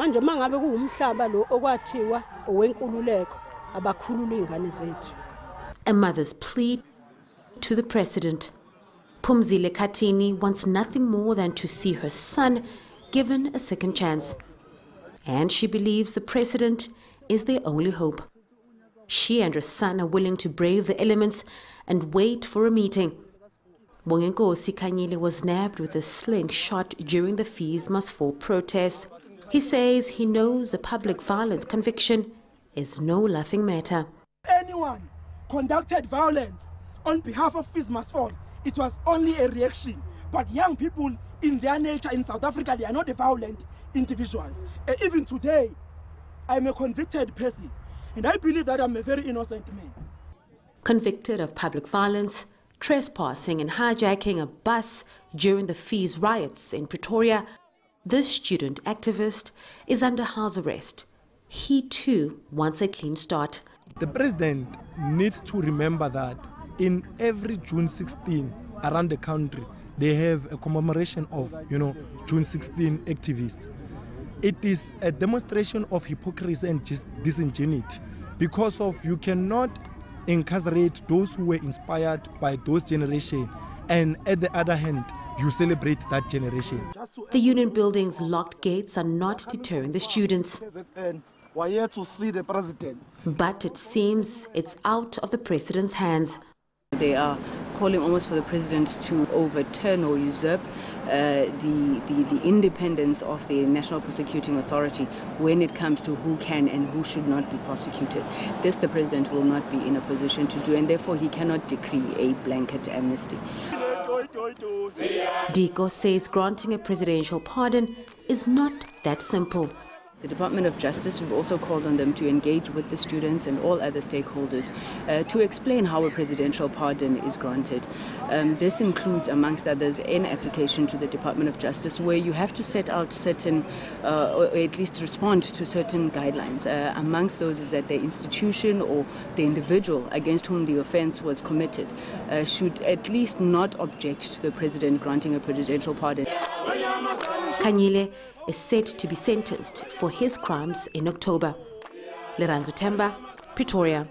Manje mangabe kuumhlaba lo okwathiwa owenkululeko abakhulula ingane zethu. A mother's plea to the president. Bonginkosi Khanyile wants nothing more than to see her son given a second chance. And she believes the president is their only hope. She and her son are willing to brave the elements and wait for a meeting. Bonginkosi Khanyile was nabbed with a slingshot during the Fees Must Fall protests. He says he knows a public violence conviction is no laughing matter. Anyone conducted violence on behalf of Fees Must Fall, it was only a reaction. But young people, in their nature in South Africa, they are not violent individuals. Even today, I'm a convicted person, and I believe that I'm a very innocent man. Convicted of public violence, trespassing and hijacking a bus during the Fees riots in Pretoria, this student activist is under house arrest. He too wants a clean start. The president needs to remember that in every June 16 around the country, they have a commemoration of, June 16 activists. It is a demonstration of hypocrisy and disingenuity because of you cannot incarcerate those who were inspired by those generations, and at the other hand, you celebrate that generation. The union building's locked gates are not deterring the students. We're here to see the president. But it seems it's out of the president's hands. They are calling almost for the president to overturn or usurp the independence of the National Prosecuting Authority when it comes to who can and who should not be prosecuted. This the president will not be in a position to do, and therefore he cannot decree a blanket amnesty. Diko says granting a presidential pardon is not that simple. The Department of Justice, we've also called on them to engage with the students and all other stakeholders to explain how a presidential pardon is granted. This includes, amongst others, an application to the Department of Justice where you have to set out certain, or at least respond to certain guidelines. Amongst those is that the institution or the individual against whom the offense was committed should at least not object to the president granting a presidential pardon. Khanyile is said to be sentenced for his crimes in October. Leranzo Temba, Pretoria.